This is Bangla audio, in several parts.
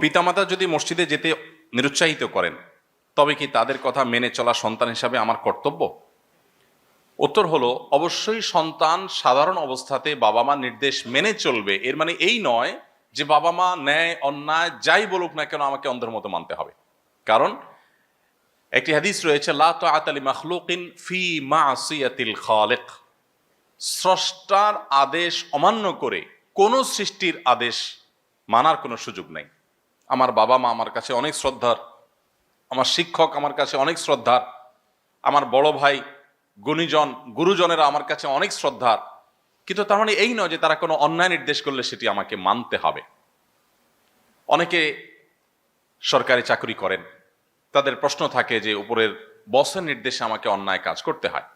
পিতামাতা যদি মসজিদে যেতে নিরুৎসাহিত করেন, তবে কি তাদের কথা মেনে চলা সন্তান হিসাবে আমার কর্তব্য? উত্তর হলো, অবশ্যই সন্তান সাধারণ অবস্থাতে বাবা মা নির্দেশ মেনে চলবে। এর মানে এই নয় যে বাবা মা ন্যায় অন্যায় যাই বলুক না কেন আমাকে অন্ধের মতো মানতে হবে। কারণ একটি হাদিস রয়েছে, লা তাআতা লি মাখলুকিন ফি মাসিয়াতিল খালিক। স্রষ্টার আদেশ অমান্য করে কোন সৃষ্টির আদেশ মানার কোনো সুযোগ নেই। আমার বাবা মা আমার কাছে অনেক শ্রদ্ধার, আমার শিক্ষক আমার কাছে অনেক শ্রদ্ধার, আমার বড় ভাই গুণীজন গুরুজনেরা আমার কাছে অনেক শ্রদ্ধার, কিন্তু তার মানে এই নয় যে তারা কোনো অন্যায় নির্দেশ করলে সেটি আমাকে মানতে হবে। অনেকে সরকারি চাকরি করেন, তাদের প্রশ্ন থাকে যে উপরের বসের নির্দেশে আমাকে অন্যায় কাজ করতে হয়।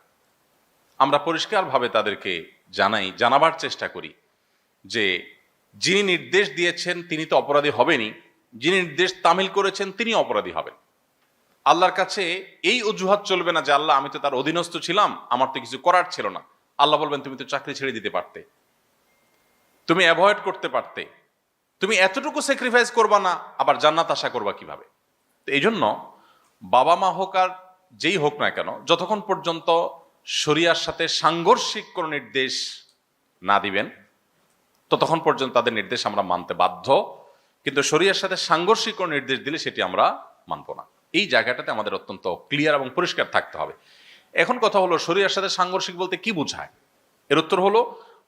আমরা পরিষ্কারভাবে তাদেরকে জানাবার চেষ্টা করি যে যিনি নির্দেশ দিয়েছেন তিনি তো অপরাধী হবেনই, যিনি নির্দেশ তামিল করেছেন তিনি অপরাধী হবেন। আল্লাহর কাছে এই অজুহাত চলবে না যে আল্লাহ আমি তো তার অধীনস্থ ছিলাম, আমার তো কিছু করার ছিল না। আল্লাহ বলবেন তুমি তো চাকরি ছেড়ে দিতে পারতে, তুমি অ্যাভয়েড করতে পারতে, তুমি এতটুকু স্যাক্রিফাইস করবা না, আবার জান্নাত আশা করবা কিভাবে? তো এই জন্য বাবা মা হোক আর যেই হোক না কেন, যতক্ষণ পর্যন্ত শরিয়ার সাথে সাংঘর্ষিক কোনো নির্দেশ না দিবেন ততক্ষণ পর্যন্ত তাদের নির্দেশ আমরা মানতে বাধ্য। কিন্তু শরিয়ার সাথে সাংঘর্ষিক কোনো নির্দেশ দিলে সেটি আমরা মানব না। এই জায়গাটাতে আমাদের অত্যন্ত ক্লিয়ার এবং পরিষ্কার থাকতে হবে। এখন কথা হলো, শরিয়ার সাথে সাংঘর্ষিক বলতে কি বোঝায়? এর উত্তর হলো,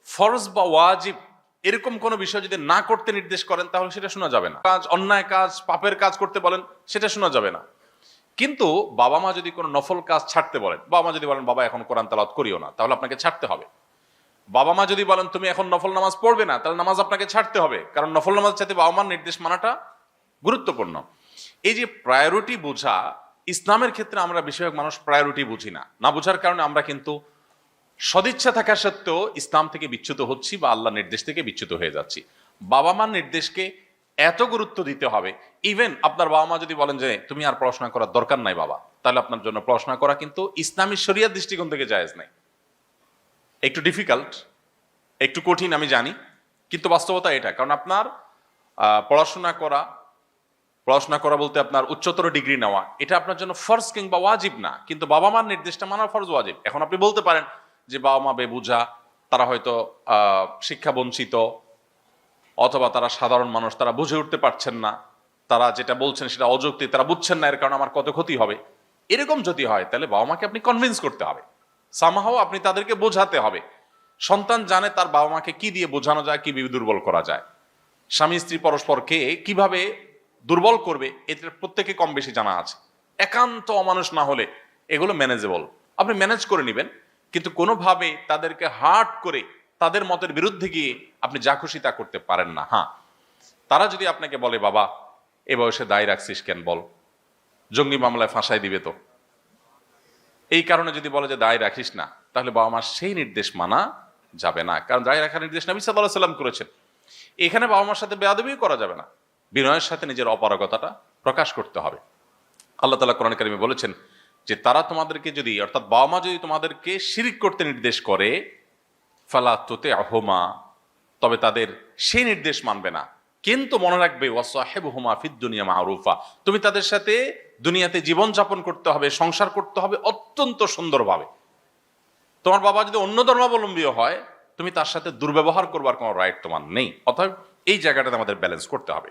ফরজ বা ওয়াজিব এরকম কোনো বিষয় যদি না করতে নির্দেশ করেন তাহলে সেটা শোনা যাবে না। কাজ, অন্যায় কাজ, পাপের কাজ করতে বলেন, সেটা শোনা যাবে না। কিন্তু বাবা মা যদি কোনো নফল কাজ ছাড়তে বলেন, বাবা মা যদি বলেন বাবা এখন কোরআন তেলাওয়াত করিও না, তাহলে আপনাকে ছাড়তে হবে। বাবা মা যদি বলেন তুমি এখন নফল নামাজ পড়বে না, তাহলে নামাজ আপনাকে ছাড়তে হবে, কারণ নফল নামাজ চাইতে বাবা মার নির্দেশ মানাটা গুরুত্বপূর্ণ। এই যে প্রায়োরিটি বোঝা, ইসলামের ক্ষেত্রে আমরা বেশিরভাগ মানুষ প্রায়োরিটি বুঝি না। না বোঝার কারণে আমরা কিন্তু সদিচ্ছা থাকা সত্ত্বেও ইসলাম থেকে বিচ্যুত হচ্ছি বা আল্লাহর নির্দেশ থেকে বিচ্যুত হয়ে যাচ্ছি। বাবা মার নির্দেশকে এত গুরুত্ব দিতে হবে, ইভেন আপনার বাবা মা যদি বলেন যে তুমি আর পড়াশোনা করার দরকার নাই বাবা, তাহলে আপনার জন্য পড়াশোনা করা কিন্তু ইসলামী শরিয়ার দৃষ্টিকোণ থেকে জায়েজ নাই। একটু ডিফিকাল্ট, একটু কঠিন আমি জানি, কিন্তু বাস্তবতা এটা। কারণ আপনার পড়াশোনা করা বলতে আপনার উচ্চতর ডিগ্রি নেওয়া, এটা আপনার জন্য ফরজ কিংবা ওয়াজিব না, কিন্তু বাবা মার নির্দেশটা মানা ফরজ ওয়াজিব। এখন আপনি বলতে পারেন যে বাবা মা বেবুঝা, তারা হয়তো শিক্ষা বঞ্চিত, অথবা তারা সাধারণ মানুষ, তারা বুঝে উঠতে পারছেন না, তারা যেটা বলছেন সেটা অযৌক্তিক, তারা বুঝছেন না, এর কারণে আমার কত ক্ষতি হবে। এরকম যদি হয় তাহলে বাবা মাকে আপনি কনভিন্স করতে হবে, সামহাও আপনি তাদেরকে বোঝাতে হবে। সন্তান জানে তার বাবা মাকে কি দিয়ে বোঝানো যায়, কি দুর্বল করা যায়। স্বামী স্ত্রী পরস্পরকে কিভাবে দুর্বল করবে এতে প্রত্যেকে কম বেশি জানা আছে। একান্ত অমানুষ না হলে এগুলো ম্যানেজেবল, আপনি ম্যানেজ করে নেবেন। কিন্তু কোনোভাবে তাদেরকে হার্ট করে তাদের মতের বিরুদ্ধে গিয়ে আপনি যা খুশি তা করতে পারেন না। হ্যাঁ, তারা যদি আপনাকে বলে বাবা এ বয়সে দায় রাখছিস কেন, বল জঙ্গি মামলায় ফাঁসাই দিবে তো, এই কারণে যদি বলে যে দায় রাখিস না, তাহলে বাবা মার সেই নির্দেশ মানা যাবে না। কারণ দায় রাখার নির্দেশ নবী সাল্লাল্লাহু আলাইহি ওয়াসাল্লাম করেছেন। এখানে বাবা মার সাথে বেয়াদবিও করা যাবে না, বিনয়ের সাথে নিজের অপারগতাটা প্রকাশ করতে হবে। আল্লাহ তাআলা কোরআন কারীমে বলেছেন যে তারা তোমাদেরকে যদি, অর্থাৎ বাবা মা যদি তোমাদেরকে শিরিক করতে নির্দেশ করে, ফালা তুতি'হুমা, তবে তাদের সেই নির্দেশ মানবে না, কিন্তু মনে রাখবে ওয়াসাহিবহুমা ফিদ দুনিয়া মা'রুফা, তুমি তাদের সাথে দুনিয়াতে জীবন যাপন করতে হবে, সংসার করতে হবে অত্যন্ত সুন্দরভাবে। তোমার বাবা যদি অন্য ধর্মাবলম্বীও হয়, তুমি তার সাথে দুর্ব্যবহার করবার কোনো রাইট তোমার নেই। অতএব এই জায়গাটাতে আমাদের ব্যালেন্স করতে হবে।